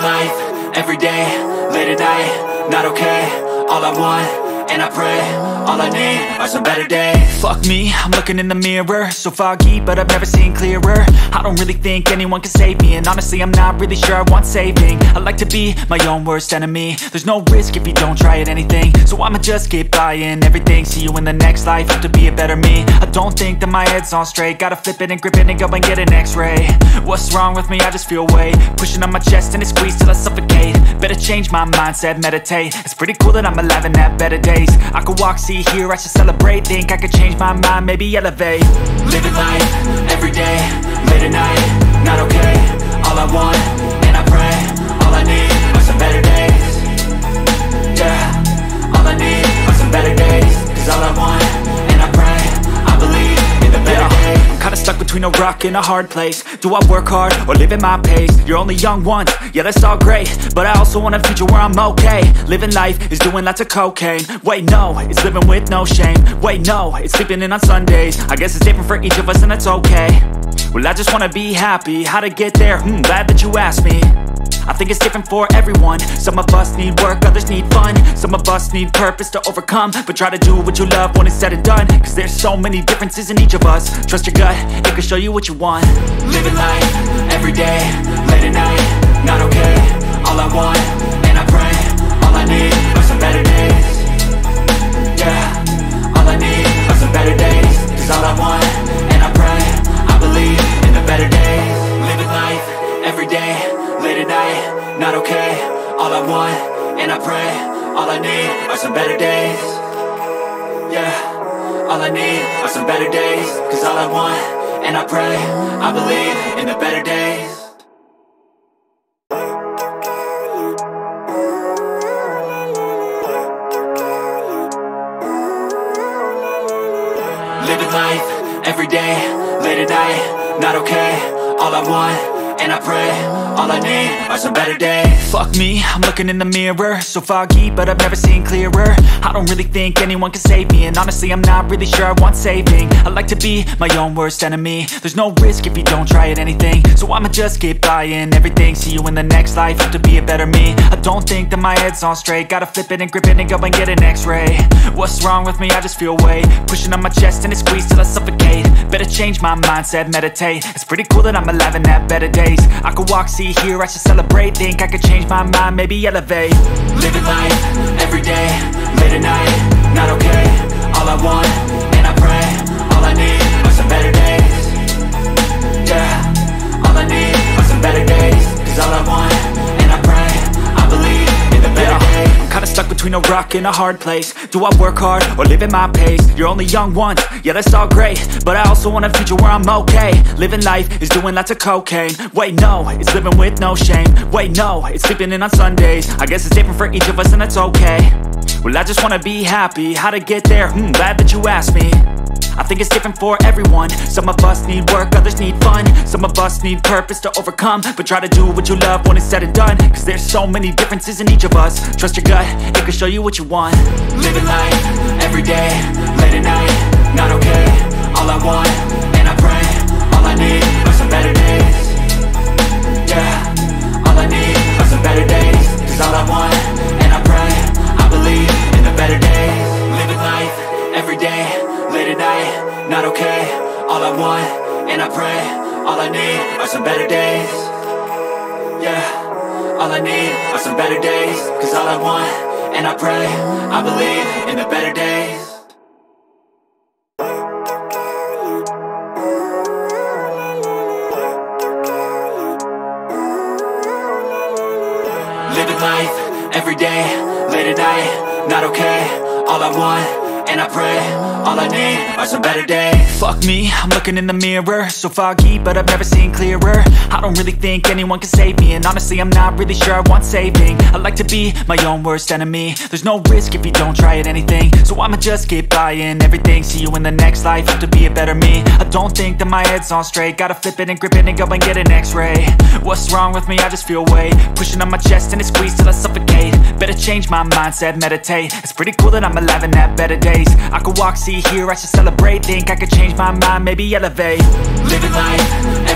life, everyday, late at night, not okay. All I want, and I pray, all I need are some better days. Fuck me, I'm looking in the mirror, so foggy, but I've never seen clearer. I don't really think anyone can save me, and honestly I'm not really sure I want saving. I like to be my own worst enemy. There's no risk if you don't try at anything, so I'ma just keep buying everything. See you in the next life, have to be a better me. I don't think that my head's on straight, gotta flip it and grip it and go and get an x-ray. What's wrong with me? I just feel weight pushing on my chest and it squeezes till I suffocate. Better change my mindset, meditate. It's pretty cool that I'm alive and have better days. I could walk, see, hear, I should celebrate. Think I could change my mind, maybe elevate. Living life, everyday, late at night, not okay. All I want, and I pray, all I need are some better days. Yeah, all I need are some better days. Cause all I want, and I pray, I believe in the better days. I'm kinda stuck between a rock and a hard place. Do I work hard or live at my pace? You're only young once, yeah that's all great, but I also want a future where I'm okay. Living life is doing lots of cocaine. Wait no, it's living with no shame. Wait no, it's sleeping in on Sundays. I guess it's different for each of us and that's okay. Well I just wanna be happy, how to get there? Glad that you asked me. I think it's different for everyone. Some of us need work, others need fun. Some of us need purpose to overcome. But try to do what you love when it's said and done. Cause there's so many differences in each of us. Trust your gut, it can show you what you want. Living life, everyday, late at night, not okay. All I want, and I pray, all I need are some better days. Yeah, all I need are some better days. Cause all I want, and I pray, I believe in the better days. Living life, everyday, late at night, not okay. All I want, and I pray, all I need are some better days. Yeah, all I need are some better days. Cause all I want, and I pray, I believe in the better days. Living life, everyday, late at night, not okay. All I want, and I pray, all I need are some better days. Fuck me, I'm looking in the mirror, so foggy, but I've never seen clearer. I don't really think anyone can save me, and honestly I'm not really sure I want saving. I like to be my own worst enemy. There's no risk if you don't try at anything, so I'ma just keep buying everything. See you in the next life, have to be a better me. I don't think that my head's on straight, gotta flip it and grip it and go and get an x-ray. What's wrong with me? I just feel weight pushing on my chest and it squeezes till I suffocate. Better change my mindset, meditate. It's pretty cool that I'm alive and have better days. I could walk, see, hear, I should celebrate. Think I could change my mind, maybe elevate. Living life, everyday, late at night, not okay. All I want, and I pray, all I need are some better days. Yeah, all I need are some better days. Cause all I want, and I pray, I believe in the better days. I'm kinda stuck between a rock and a hard place. Do I work hard or live at my pace? You're only young once, yeah that's all great, but I also want a future where I'm okay. Living life is doing lots of cocaine. Wait no, it's living with no shame. Wait no, it's sleeping in on Sundays. I guess it's different for each of us and that's okay. Well I just wanna be happy, how to get there? Glad that you asked me. I think it's different for everyone. Some of us need work, others need fun. Some of us need purpose to overcome. But try to do what you love when it's said and done. Cause there's so many differences in each of us. Trust your gut, it can show you what you want. Living life, everyday, late at night, not okay. All I want, and I pray, all I need are some better days. Yeah, all I need are some better days. Cause all I want, and I pray, I believe in the better days. Living life, everyday, late at night, not okay. All I want, and I pray, all I need are some better days. Yeah, all I need are some better days. Cause all I want, and I pray, I believe in the better days. Living life, everyday, late at night, not okay. All I want, and I pray, all I need are some better days. Fuck me, I'm looking in the mirror, so foggy, but I've never seen clearer. I don't really think anyone can save me, and honestly I'm not really sure I want saving. I like to be my own worst enemy. There's no risk if you don't try at anything, so I'ma just keep buying everything. See you in the next life, have to be a better me. I don't think that my head's on straight, gotta flip it and grip it and go and get an x-ray. What's wrong with me? I just feel weight pushing on my chest and it squeezes till I suffocate. Better change my mindset, meditate. It's pretty cool that I'm alive and have better days. I could walk, see, hear, I should celebrate. Think I could change my mind, maybe elevate. Living life,